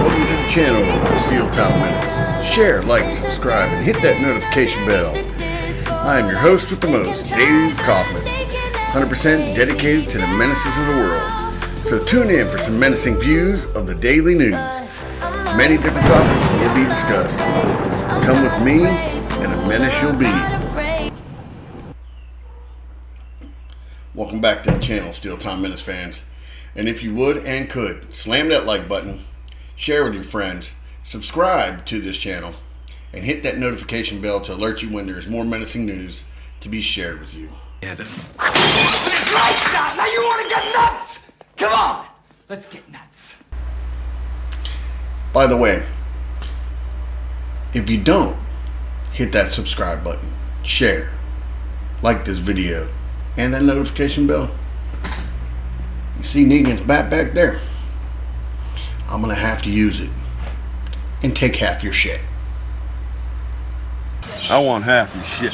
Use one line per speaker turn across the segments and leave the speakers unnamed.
Welcome to the channel, Steel Top Menace. Share, like, subscribe, and hit that notification bell. I am your host with the most, Dave Kaufman, 100% dedicated to the menaces of the world. So tune in for some menacing views of the daily news. Many different topics will be discussed. Come with me, and a menace you'll be. Welcome back to the channel, Steel Time Menace fans. And if you would and could, slam that like button, share with your friends, subscribe to this channel, and hit that notification bell to alert you when there is more menacing news to be shared with you.
Yeah, this right shot! Now you want to get nuts? Come on! Let's get nuts.
By the way, if you don't hit that subscribe button, share, like this video, and that notification bell, you see Negan's bat back there? I'm gonna have to use it and take half your shit.
I want half your shit.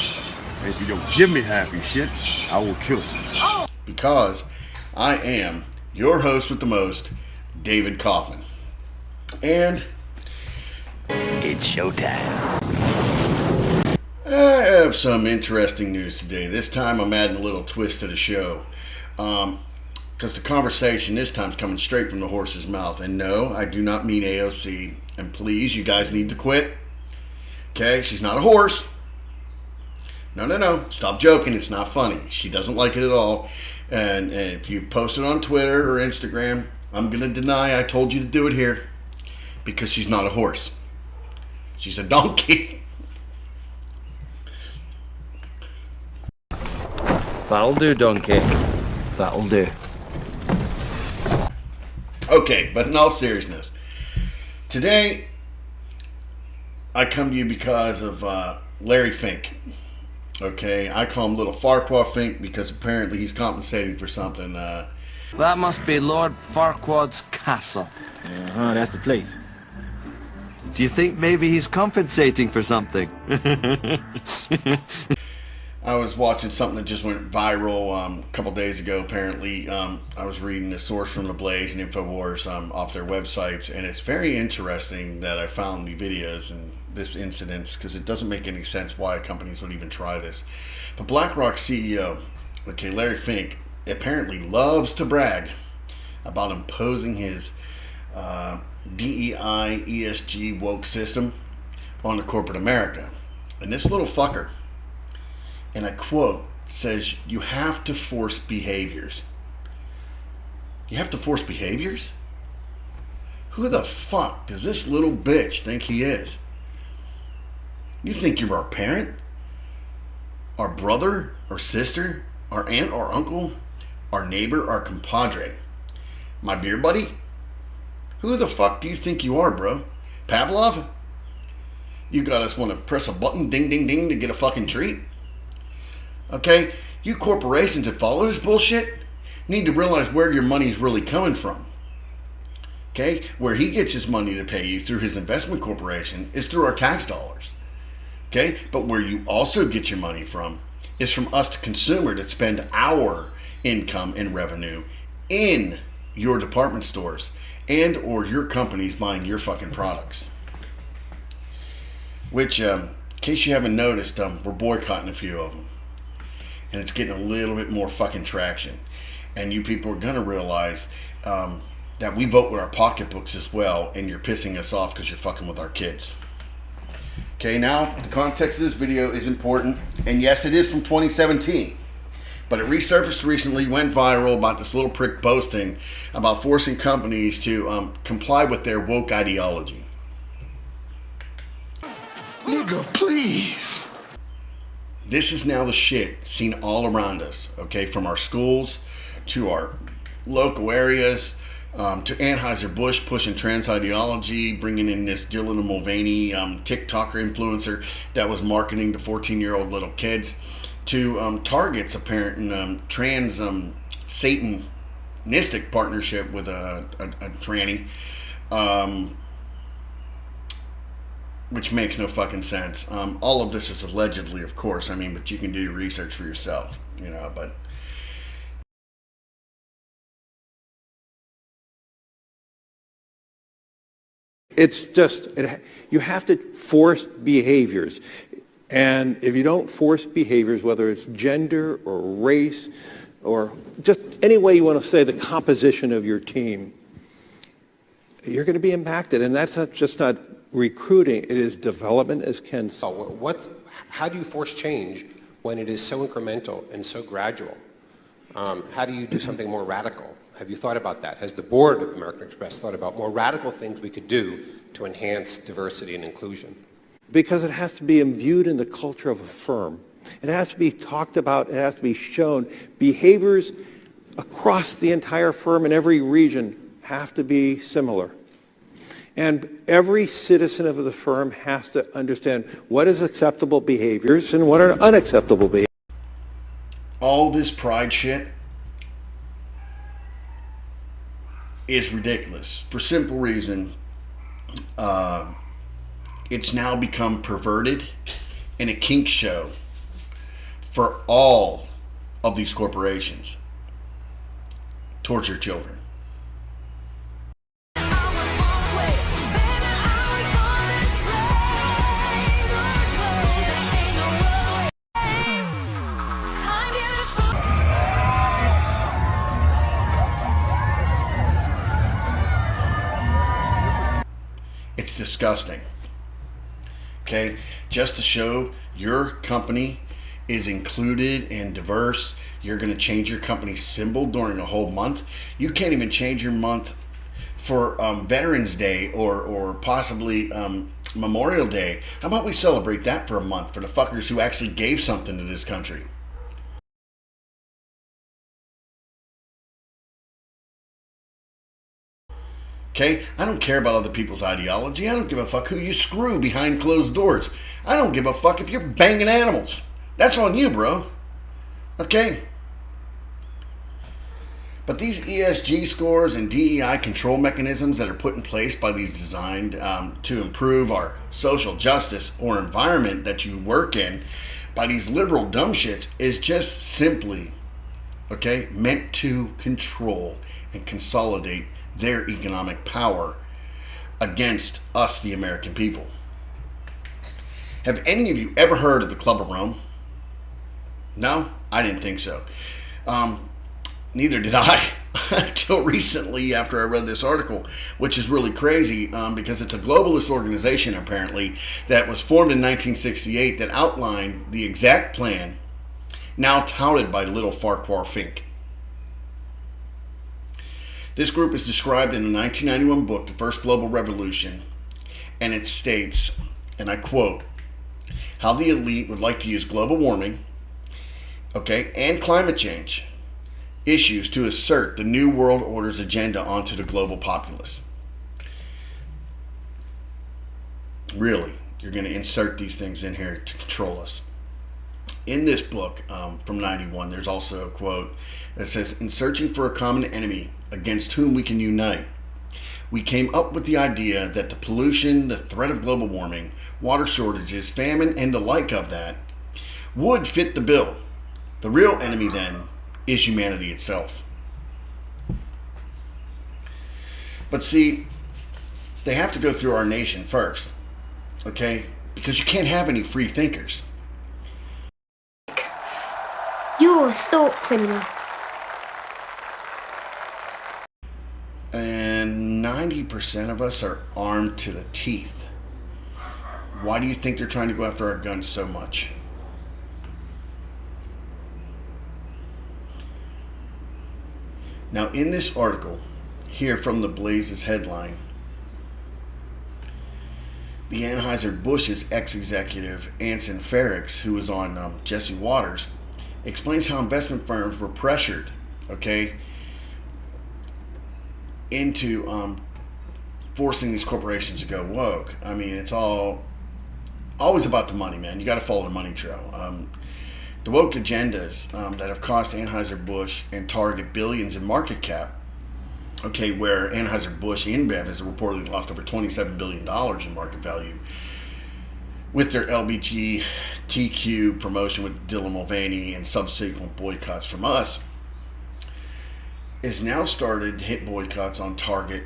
And if you don't give me half your shit, I will kill you.
Because I am your host with the most, David Kaufman. And
It's showtime.
I have some interesting news today. This time I'm adding a little twist to the show. Because the conversation this time is coming straight from the horse's mouth. And no, I do not mean AOC. And please, you guys need to quit. Okay, she's not a horse. No. Stop joking. It's not funny. She doesn't like it at all. And if you post it on Twitter or Instagram, I'm going to deny I told you to do it here. Because she's not a horse. She's a donkey.
That'll do, donkey. That'll do.
Okay, but in all seriousness, today I come to you because of Larry Fink. Okay, I call him Little Farquaad Fink because apparently he's compensating for something.
That must be Lord Farquaad's castle.
That's the place.
Do you think maybe he's compensating for something?
I was watching something that just went viral a couple days ago, apparently. I was reading a source from The Blaze and InfoWars off their websites, and it's very interesting that I found the videos and this incident because it doesn't make any sense why companies would even try this. But BlackRock CEO, okay, Larry Fink, apparently loves to brag about imposing his DEI, ESG woke system on the corporate America. And this little fucker, and I quote, says, you have to force behaviors. You have to force behaviors? Who the fuck does this little bitch think he is? You think you're our parent? Our brother? Our sister? Our aunt? Our uncle? Our neighbor? Our compadre? My beer buddy? Who the fuck do you think you are, bro? Pavlov? You got us want to press a button, ding, ding, ding, to get a fucking treat? Okay, you corporations that follow this bullshit need to realize where your money is really coming from. Okay, where he gets his money to pay you through his investment corporation is through our tax dollars. Okay, but where you also get your money from is from us, the consumer, that spend our income and revenue in your department stores and or your companies buying your fucking products. Which, in case you haven't noticed, we're boycotting a few of them. And it's getting a little bit more fucking traction. And you people are going to realize that we vote with our pocketbooks as well, and you're pissing us off because you're fucking with our kids. Okay, now, the context of this video is important. And yes, it is from 2017. But it resurfaced recently, went viral about this little prick boasting about forcing companies to comply with their woke ideology.
Nigga, please.
This is now the shit seen all around us, okay? From our schools to our local areas, to Anheuser-Busch pushing trans ideology, bringing in this Dylan Mulvaney TikToker influencer that was marketing to 14-year-old little kids, to Target's apparent trans Satanistic partnership with a tranny. Which makes no fucking sense. All of this is allegedly, of course. I mean, but you can do your research for yourself, you know. But
It's just, you have to force behaviors. And if you don't force behaviors, whether it's gender or race or just any way you want to say the composition of your team, you're going to be impacted. And that's not recruiting, it is development, as Ken said.
How do you force change when it is so incremental and so gradual? How do you do something more radical? Have you thought about that? Has the board of American Express thought about more radical things we could do to enhance diversity and inclusion?
Because it has to be imbued in the culture of a firm. It has to be talked about. It has to be shown. Behaviors across the entire firm in every region have to be similar. And every citizen of the firm has to understand what is acceptable behaviors and what are unacceptable behaviors.
All this pride shit is ridiculous for simple reason. It's now become perverted and a kink show for all of these corporations. Torture children. It's disgusting. Okay, just to show your company is included and diverse, you're going to change your company's symbol during a whole month. You can't even change your month for Veterans Day or possibly Memorial Day. How about we celebrate that for a month for the fuckers who actually gave something to this country? Okay? I don't care about other people's ideology. I don't give a fuck who you screw behind closed doors. I don't give a fuck if you're banging animals. That's on you, bro. Okay? But these ESG scores and DEI control mechanisms that are put in place by these designed to improve our social justice or environment that you work in by these liberal dumb shits is just simply, okay, meant to control and consolidate their economic power against us, the American people. Have any of you ever heard of the Club of Rome? No? I didn't think so. Neither did I until recently after I read this article, which is really crazy because it's a globalist organization apparently that was formed in 1968 that outlined the exact plan now touted by little Farquhar Fink. This group is described in the 1991 book, The First Global Revolution, and it states, and I quote, how the elite would like to use global warming, okay, and climate change issues to assert the New World Order's agenda onto the global populace. Really, you're going to insert these things in here to control us. In this book from 91, there's also a quote that says, in searching for a common enemy against whom we can unite, we came up with the idea that the pollution, the threat of global warming, water shortages, famine, and the like of that would fit the bill. The real enemy then is humanity itself. But see, they have to go through our nation first, okay? Because you can't have any free thinkers.
You're a thought criminal.
And 90% of us are armed to the teeth. Why do you think they're trying to go after our guns so much? Now, in this article, here from the Blaze's headline, the Anheuser-Busch's ex-executive Anson Ferrix, who was on Jesse Waters, explains how investment firms were pressured, okay, into forcing these corporations to go woke. I mean, it's always about the money, man. You got to follow the money trail. The woke agendas that have cost Anheuser-Busch and Target billions in market cap, okay, where Anheuser-Busch InBev has reportedly lost over $27 billion in market value with their LBGTQ promotion with Dylan Mulvaney and subsequent boycotts from us, is now started to hit boycotts on Target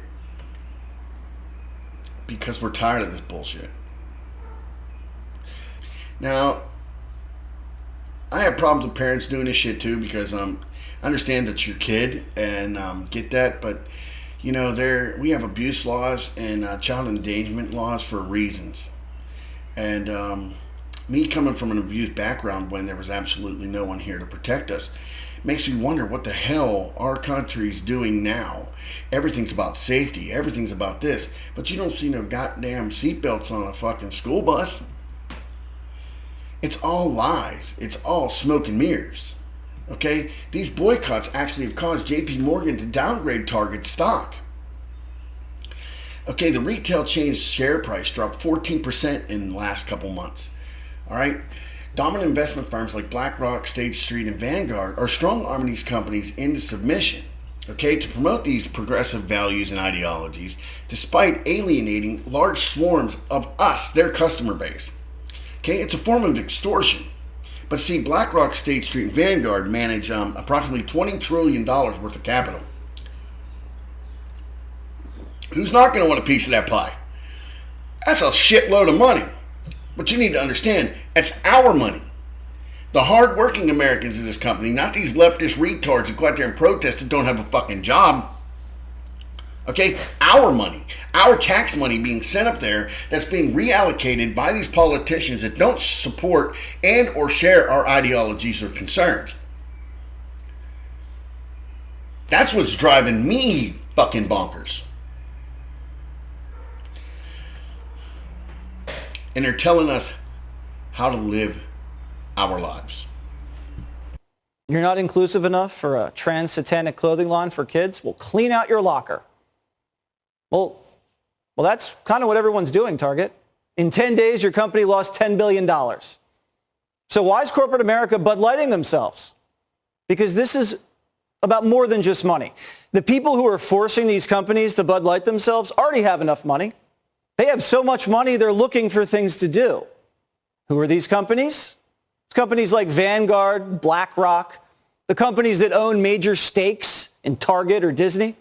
because we're tired of this bullshit. Now, I have problems with parents doing this shit too, because I understand that your kid and get that, but you know, we have abuse laws and child endangerment laws for reasons. And me coming from an abused background when there was absolutely no one here to protect us makes me wonder what the hell our country's doing now. Everything's about safety, everything's about this, but you don't see no goddamn seatbelts on a fucking school bus. It's all lies. It's all smoke and mirrors. Okay? These boycotts actually have caused JP Morgan to downgrade Target stock. Okay, the retail chain's share price dropped 14% in the last couple months. All right? Dominant investment firms like BlackRock, State Street, and Vanguard are strong-arming these companies into submission, okay, to promote these progressive values and ideologies, despite alienating large swarms of us, their customer base. Okay, it's a form of extortion. But see, BlackRock, State Street, and Vanguard manage approximately $20 trillion worth of capital. Who's not going to want a piece of that pie? That's a shitload of money. But you need to understand, it's our money. The hard-working Americans in this company, not these leftist retards who go out there and protest and don't have a fucking job. Okay? Our money. Our tax money being sent up there that's being reallocated by these politicians that don't support and or share our ideologies or concerns. That's what's driving me fucking bonkers. And they're telling us how to live our lives.
You're not inclusive enough for a trans satanic clothing line for kids? Well, clean out your locker. Well, that's kind of what everyone's doing, Target. In 10 days, your company lost $10 billion. So why is corporate America Bud Lighting themselves? Because this is about more than just money. The people who are forcing these companies to Bud Light themselves already have enough money. They have so much money, they're looking for things to do. Who are these companies? It's companies like Vanguard, BlackRock, the companies that own major stakes in Target or Disney.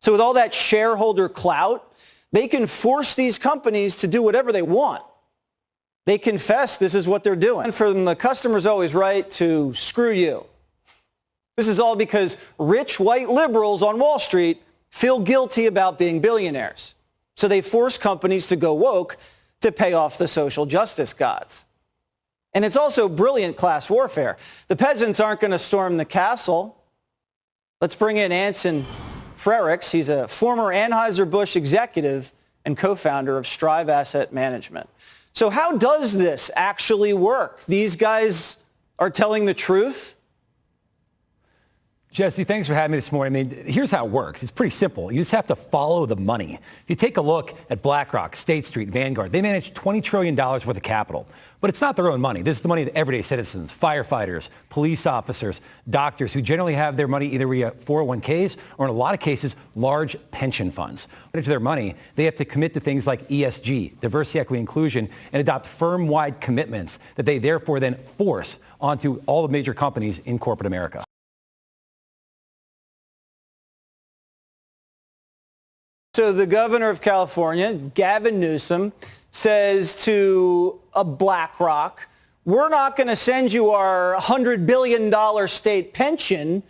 So with all that shareholder clout, they can force these companies to do whatever they want. They confess this is what they're doing. And for them, the customer's always right to screw you. This is all because rich white liberals on Wall Street feel guilty about being billionaires. So they force companies to go woke to pay off the social justice gods. And it's also brilliant class warfare. The peasants aren't going to storm the castle. Let's bring in Anson Frericks. He's a former Anheuser-Busch executive and co-founder of Strive Asset Management. So how does this actually work? These guys are telling the truth?
Jesse, thanks for having me this morning. I mean, here's how it works. It's pretty simple. You just have to follow the money. If you take a look at BlackRock, State Street, Vanguard, they manage $20 trillion worth of capital. But it's not their own money. This is the money of everyday citizens, firefighters, police officers, doctors, who generally have their money either via 401ks or in a lot of cases, large pension funds. To their money, they have to commit to things like ESG, diversity, equity, inclusion, and adopt firm-wide commitments that they therefore then force onto all the major companies in corporate America.
So the governor of California, Gavin Newsom, says to a BlackRock, we're not going to send you our $100 billion state pension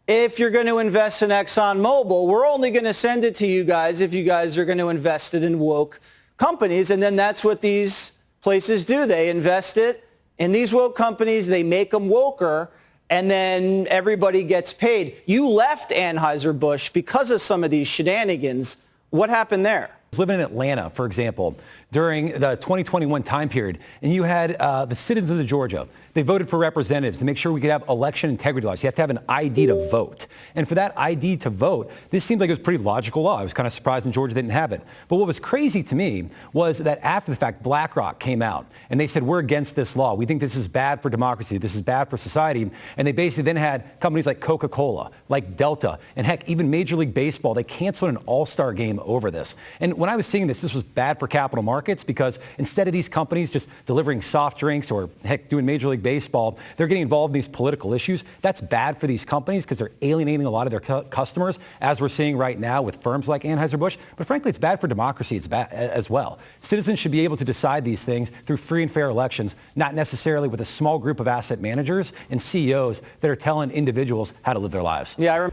if you're going to invest in ExxonMobil. We're only going to send it to you guys if you guys are going to invest it in woke companies. And then that's what these places do. They invest it in these woke companies. They make them woker. And then everybody gets paid. You left Anheuser-Busch because of some of these shenanigans. What happened there?
I was living in Atlanta, for example, during the 2021 time period, and you had the citizens of Georgia. They voted for representatives to make sure we could have election integrity laws. You have to have an ID to vote. And for that ID to vote, this seemed like it was a pretty logical law. I was kind of surprised in Georgia didn't have it. But what was crazy to me was that after the fact, BlackRock came out and they said, we're against this law. We think this is bad for democracy. This is bad for society. And they basically then had companies like Coca-Cola, like Delta, and heck, even Major League Baseball. They canceled an all-star game over this. And when I was seeing this was bad for capital markets. markets because instead of these companies just delivering soft drinks or, heck, doing Major League Baseball, they're getting involved in these political issues. That's bad for these companies because they're alienating a lot of their customers, as we're seeing right now with firms like Anheuser-Busch. But frankly, it's bad for democracy as well. Citizens should be able to decide these things through free and fair elections, not necessarily with a small group of asset managers and CEOs that are telling individuals how to live their lives.
Yeah,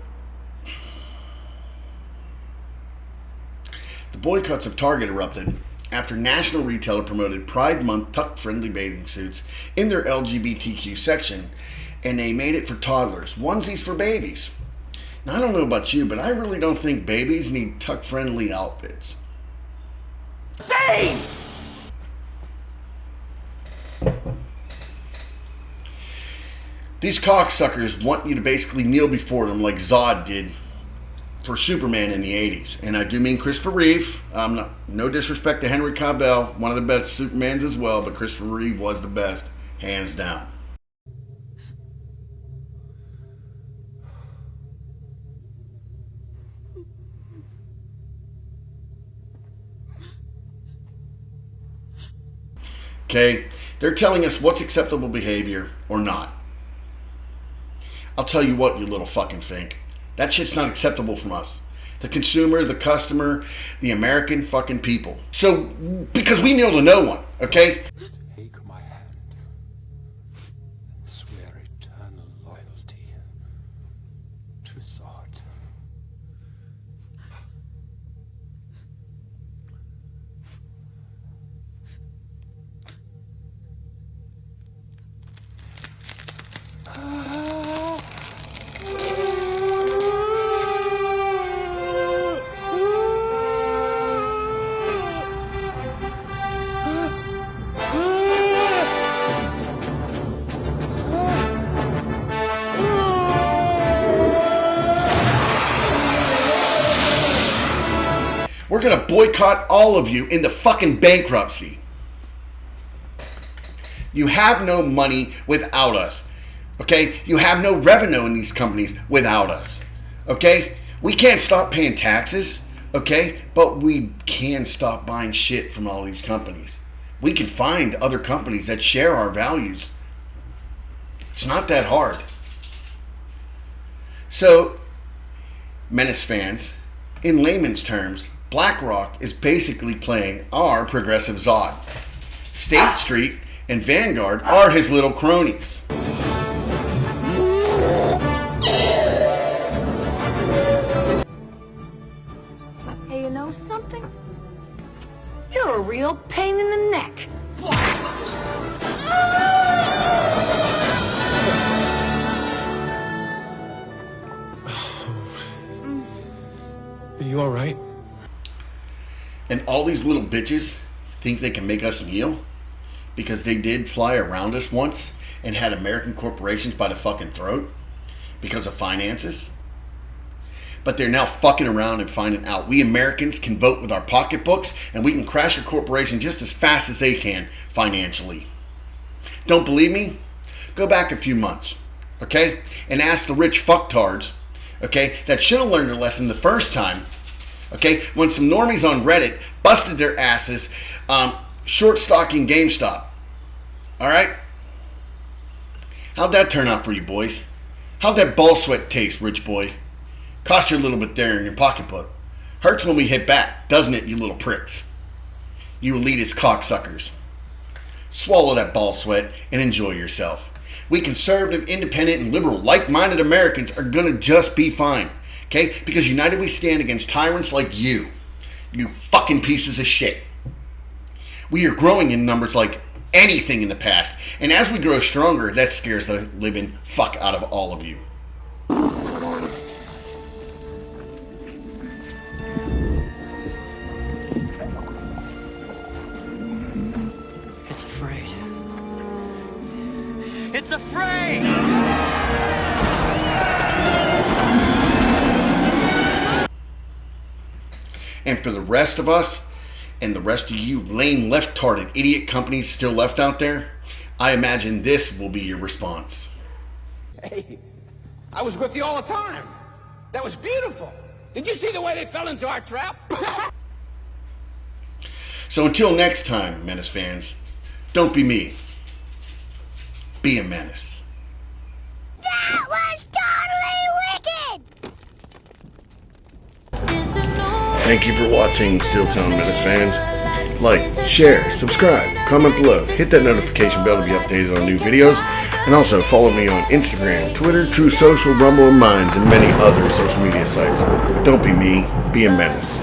The boycotts of Target erupted after national retailer promoted Pride Month tuck-friendly bathing suits in their LGBTQ section, and they made it for toddlers, onesies for babies. Now, I don't know about you, but I really don't think babies need tuck-friendly outfits.
Insane!
These cocksuckers want you to basically kneel before them like Zod did for Superman in the 80s. And I do mean Christopher Reeve. No disrespect to Henry Cavill, one of the best Supermans as well, but Christopher Reeve was the best, hands down. Okay, they're telling us what's acceptable behavior or not. I'll tell you what, you little fucking fink. That shit's not acceptable from us. The consumer, the customer, the American fucking people. So, because we kneel to no one, okay?
Take my hand and swear eternal loyalty to Zod.
We're gonna boycott all of you into fucking bankruptcy. You have no money without us, okay? You have no revenue in these companies without us, okay? We can't stop paying taxes, okay? But we can stop buying shit from all these companies. We can find other companies that share our values. It's not that hard. So, Menace fans, in layman's terms, BlackRock is basically playing our progressive Zod. State Street and Vanguard are his little cronies.
Hey, you know something? You're a real pain in the neck.
Are you all right?
And all these little bitches think they can make us kneel because they did fly around us once and had American corporations by the fucking throat because of finances. But they're now fucking around and finding out we Americans can vote with our pocketbooks and we can crash a corporation just as fast as they can financially. Don't believe me? Go back a few months, okay? And ask the rich fucktards, okay, that should have learned their lesson the first time, okay, when some normies on Reddit busted their asses short-stocking GameStop. All right? How'd that turn out for you boys? How'd that ball sweat taste, rich boy? Cost you a little bit there in your pocketbook. Hurts when we hit back, doesn't it, you little pricks? You elitist cocksuckers. Swallow that ball sweat and enjoy yourself. We conservative, independent, and liberal, like-minded Americans are gonna just be fine. Okay? Because united we stand against tyrants like you. You fucking pieces of shit. We are growing in numbers like anything in the past. And as we grow stronger, that scares the living fuck out of all of you.
It's afraid. It's afraid!
And for the rest of us, and the rest of you lame, left-tarded, idiot companies still left out there, I imagine this will be your response.
Hey, I was with you all the time. That was beautiful. Did you see the way they fell into our trap?
So until next time, Menace fans, don't be me. Be a menace.
That was totally wicked!
Thank you for watching, Steel Town Menace fans. Like, share, subscribe, comment below, hit that notification bell to be updated on new videos, and also follow me on Instagram, Twitter, True Social, Rumble, and Minds, and many other social media sites. Don't be me, be a menace.